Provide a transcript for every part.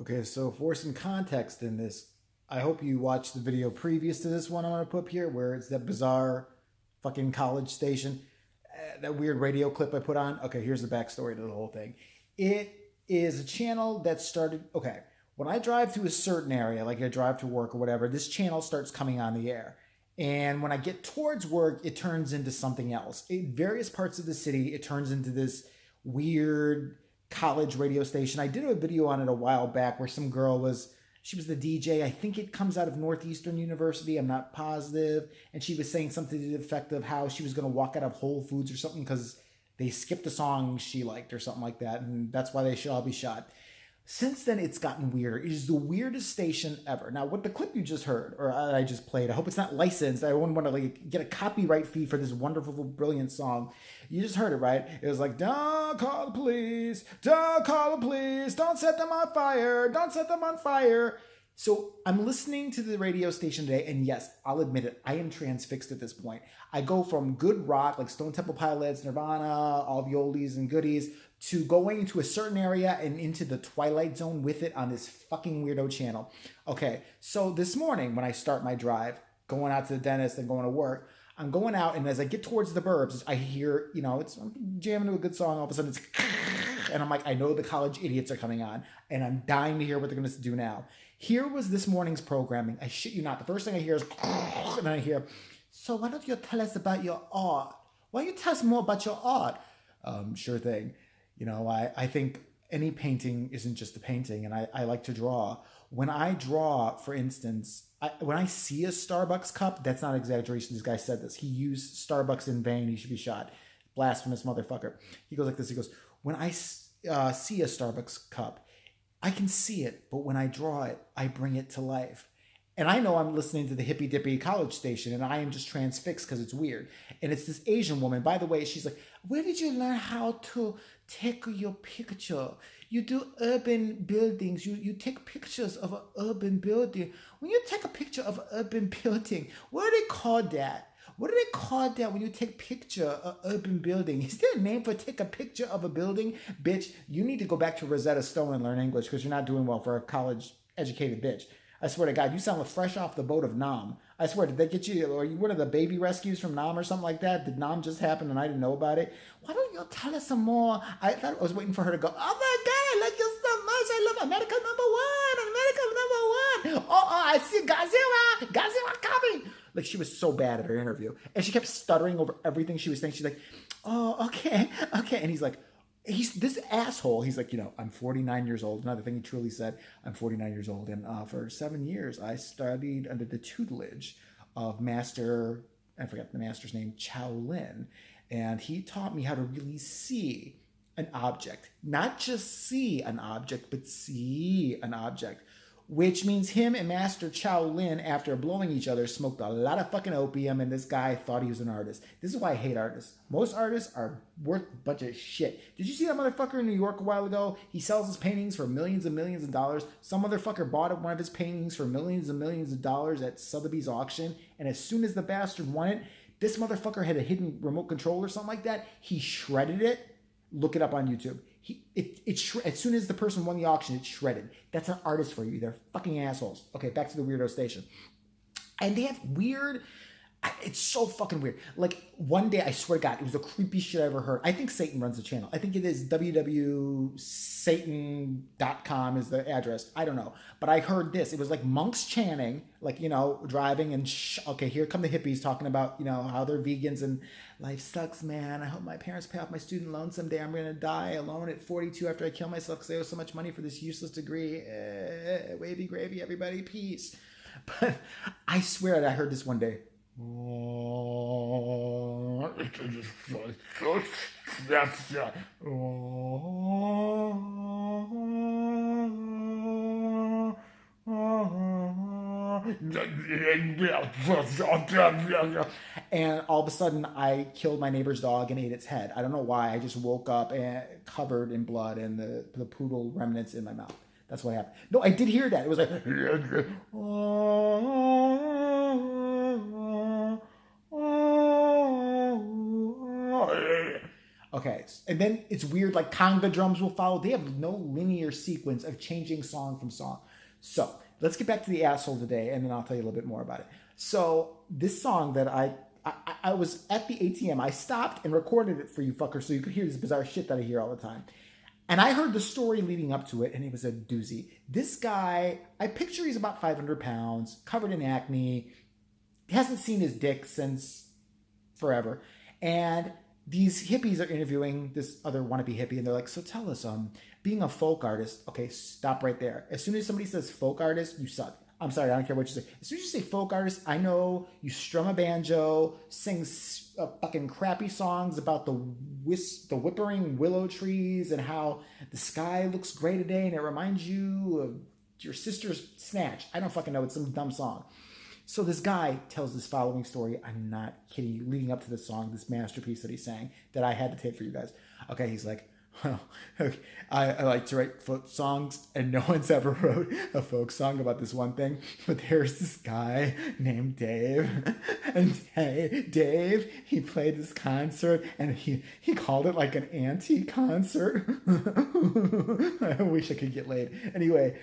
Okay, so for some context in this, I hope you watched the video previous to this one I'm going to put up here, where it's that bizarre fucking college station, that weird radio clip I put on. Okay, here's the backstory to the whole thing. It is a channel that started, okay, when I drive through a certain area, like I drive to work or whatever, this channel starts coming on the air. And when I get towards work, it turns into something else. In various parts of the city, it turns into this weird college radio station. I did a video on it a while back where some girl she was the DJ. I think it comes out of Northeastern University. I'm not positive. And she was saying something to the effect of how she was going to walk out of Whole Foods or something because they skipped a song she liked or something like that. And that's why they should all be shot. Since then, it's gotten weirder. It is the weirdest station ever. Now, what the clip you just heard, or I just played, I hope it's not licensed. I wouldn't want to get a copyright fee for this wonderful, brilliant song. You just heard it, right? It was like, don't call the police, don't call the police, don't set them on fire, don't set them on fire. So I'm listening to the radio station today, and yes, I'll admit it, I am transfixed at this point. I go from good rock, like Stone Temple Pilots, Nirvana, all the oldies and goodies, to going into a certain area and into the Twilight Zone with it on this fucking weirdo channel. Okay, so this morning when I start my drive, going out to the dentist and going to work, I'm going out, and as I get towards the burbs, I hear, I'm jamming to a good song, all of a sudden it's, and I'm like, I know the college idiots are coming on, and I'm dying to hear what they're going to do now. Here was this morning's programming. I shit you not. The first thing I hear is, and I hear, so why don't you tell us about your art? Why don't you tell us more about your art? Sure thing. I think any painting isn't just a painting, and I like to draw. When I draw, for instance, when I see a Starbucks cup, that's not exaggeration. This guy said this. He used Starbucks in vain. He should be shot. Blasphemous motherfucker. He goes like this. He goes, when I see a Starbucks cup, I can see it, but when I draw it, I bring it to life. And I know I'm listening to the hippy dippy college station, and I am just transfixed because it's weird. And it's this Asian woman. By the way, she's like, where did you learn how to take your picture? You do urban buildings. You take pictures of an urban building. When you take a picture of an urban building, what do they call that? What do they call that when you take picture of urban building? Is there a name for take a picture of a building? Bitch, you need to go back to Rosetta Stone and learn English because you're not doing well for a college educated bitch. I swear to God, you sound like fresh off the boat of Nam. I swear, did they get you, or you one of the baby rescues from Nam or something like that? Did Nam just happen and I didn't know about it? Why don't you tell us some more? I thought I was waiting for her to go, oh my God, I like you so much. I love America number one. Oh, I see Godzilla coming. Like, she was so bad at her interview. And she kept stuttering over everything she was saying. She's like, oh, okay. And he's like, this asshole. He's like, I'm 49 years old. Another thing he truly said, I'm 49 years old. And for 7 years, I studied under the tutelage of Master, I forget the master's name, Chow Lin. And he taught me how to really see an object. Not just see an object, but see an object. Which means him and Master Chow Lin, after blowing each other, smoked a lot of fucking opium, and this guy thought he was an artist. This is why I hate artists. Most artists are worth a bunch of shit. Did you see that motherfucker in New York a while ago? He sells his paintings for millions and millions of dollars. Some motherfucker bought one of his paintings for millions and millions of dollars at Sotheby's auction, and as soon as the bastard won it, this motherfucker had a hidden remote control or something like that. He shredded it. Look it up on YouTube. As soon as the person won the auction, it shredded. That's an artist for you. They're fucking assholes. Okay, back to the weirdo station. And they have weird... It's so fucking weird. Like, one day, I swear to God, it was the creepiest shit I ever heard. I think Satan runs the channel. I think it is www.satan.com is the address. I don't know. But I heard this. It was like monks chanting, like, driving and okay, here come the hippies talking about, how they're vegans and life sucks, man. I hope my parents pay off my student loan someday. I'm going to die alone at 42 after I kill myself because I owe so much money for this useless degree. Wavy gravy, everybody. Peace. But I swear that I heard this one day. And all of a sudden I killed my neighbor's dog and ate its head. I don't know why. I just woke up and covered in blood and the poodle remnants in my mouth. That's what happened. No, I did hear that. It was like Okay, and then it's weird, like conga drums will follow. They have no linear sequence of changing song from song. So let's get back to the asshole today, and then I'll tell you a little bit more about it. So this song that I was at the ATM. I stopped and recorded it for you fuckers so you could hear this bizarre shit that I hear all the time. And I heard the story leading up to it, and it was a doozy. This guy, I picture he's about 500 pounds, covered in acne, hasn't seen his dick since forever. And these hippies are interviewing this other wannabe hippie, and they're like, so tell us, being a folk artist, okay, stop right there. As soon as somebody says folk artist, you suck. I'm sorry, I don't care what you say. As soon as you say folk artist, I know you strum a banjo, sing fucking crappy songs about the whippering willow trees and how the sky looks gray today and it reminds you of your sister's snatch. I don't fucking know. It's some dumb song. So this guy tells this following story. I'm not kidding you. Leading up to this song, this masterpiece that he sang that I had to tape for you guys. Okay, he's like, well, okay, I like to write folk songs, and no one's ever wrote a folk song about this one thing. But there's this guy named Dave, and hey, Dave, he played this concert, and he called it like an anti-concert. I wish I could get laid. Anyway,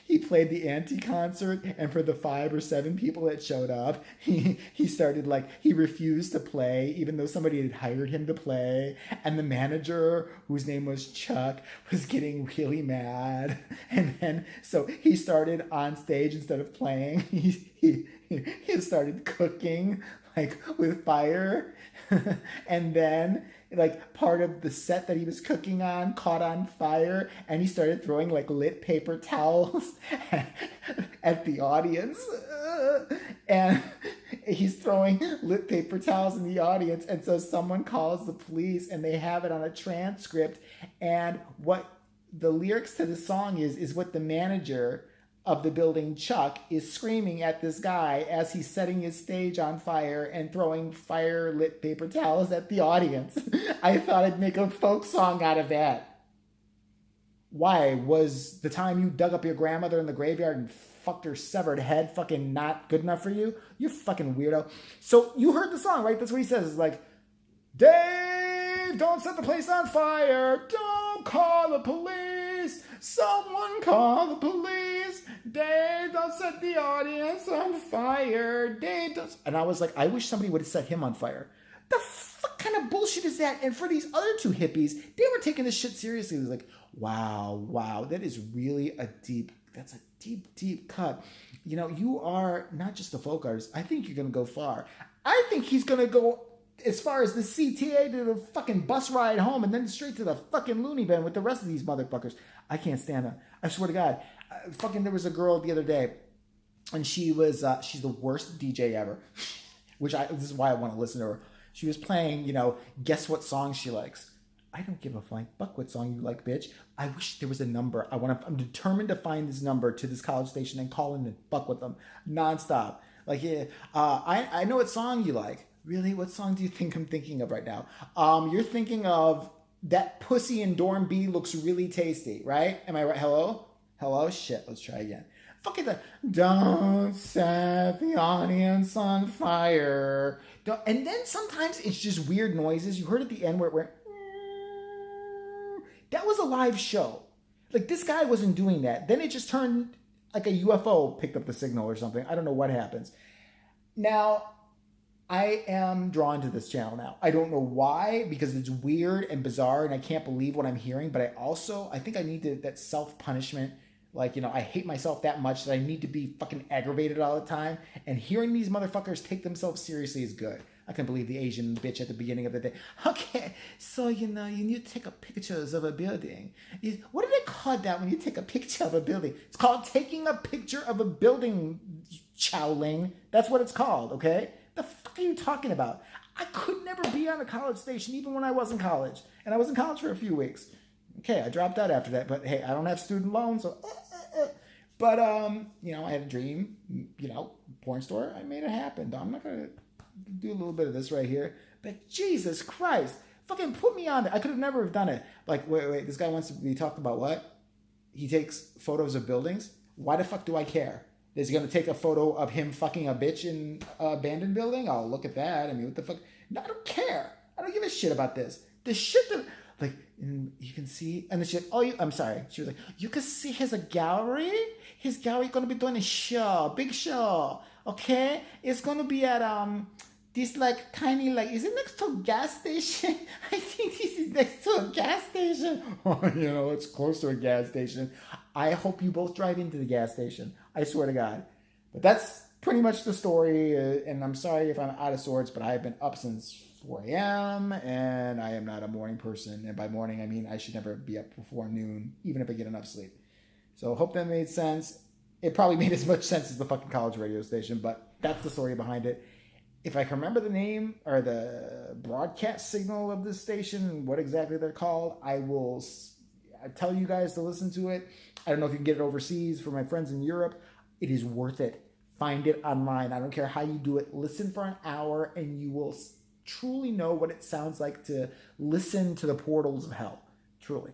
he played the anti-concert, and for the 5 or 7 people that showed up, he started like he refused to play, even though somebody had hired him to play, and the manager, whose name was Chuck, was getting really mad. And then, so he started on stage, instead of playing, he started cooking, like, with fire. And then, like, part of the set that he was cooking on caught on fire, and he started throwing, like, lit paper towels at the audience. And he's throwing lit paper towels in the audience, and so someone calls the police, and they have it on a transcript, and what the lyrics to the song is what the manager of the building, Chuck, is screaming at this guy as he's setting his stage on fire and throwing fire lit paper towels at the audience. I thought I'd make a folk song out of that. Why? Was the time you dug up your grandmother in the graveyard and fucked her severed head fucking not good enough for you? You fucking weirdo. So you heard the song, right? That's what he says. It's like, Dave, don't set the place on fire. Don't call the police. Someone call the police. Dave, don't set the audience on fire. Dave, don't... And I was like, I wish somebody would have set him on fire. The fuck kind of bullshit is that? And for these other 2 hippies, they were taking this shit seriously. It was like, wow, that is really that's a deep cut. You know, you are not just a folk artist. I think you're going to go far. I think he's going to go as far as the CTA to the fucking bus ride home and then straight to the fucking loony bin with the rest of these motherfuckers. I can't stand them. I swear to God. There was a girl the other day, and she was, she's the worst DJ ever, this is why I want to listen to her. She was playing, you know, guess what song she likes. I don't give a flying fuck what song you like, bitch. I wish there was a number. I'm determined to find this number to this college station and call in and fuck with them nonstop. Like, yeah, I know what song you like. Really? What song do you think I'm thinking of right now? You're thinking of That Pussy in Dorm B Looks Really Tasty, right? Am I right? Hello? Shit, let's try again. Fuck it. Don't set the audience on fire. And then sometimes it's just weird noises. You heard at the end where it went... That was a live show. Like, this guy wasn't doing that. Then it just turned like a UFO picked up the signal or something. I don't know what happens. Now, I am drawn to this channel now. I don't know why, because it's weird and bizarre and I can't believe what I'm hearing. But I think I need that self-punishment. Like, you know, I hate myself that much that I need to be fucking aggravated all the time. And hearing these motherfuckers take themselves seriously is good. I can believe the Asian bitch at the beginning of the day. Okay, so, you know, you need to take a pictures of a building. What do they call that when you take a picture of a building? It's called taking a picture of a building, Chowling. That's what it's called, okay? The fuck are you talking about? I could never be on a college station even when I was in college. And I was in college for a few weeks. Okay, I dropped out after that. But, hey, I don't have student loans, so... But, you know, I had a dream, you know, porn store. I made it happen. I'm not going to do a little bit of this right here. But Jesus Christ, fucking put me on there. I could have never have done it. Like, wait, this guy wants to be talked about what? He takes photos of buildings? Why the fuck do I care? Is he going to take a photo of him fucking a bitch in an abandoned building? Oh, look at that. I mean, what the fuck? No, I don't care. I don't give a shit about this. the shit that, like, and you can see, and then she's like, oh, I'm sorry. She was like, you can see his gallery? His gallery going to be doing a show, big show, okay? It's going to be at, this like tiny, like, is it next to a gas station? I think this is next to a gas station. It's close to a gas station. I hope you both drive into the gas station. I swear to God. But that's pretty much the story. And I'm sorry if I'm out of sorts, but I've been up since 4 a.m. and I am not a morning person. And by morning, I mean I should never be up before noon, even if I get enough sleep. So hope that made sense. It probably made as much sense as the fucking college radio station, but that's the story behind it. If I can remember the name or the broadcast signal of this station, what exactly they're called, I will tell you guys to listen to it. I don't know if you can get it overseas. For my friends in Europe, it is worth it. Find it online. I don't care how you do it. Listen for an hour and you will truly know what it sounds like to listen to the portals of hell. Truly.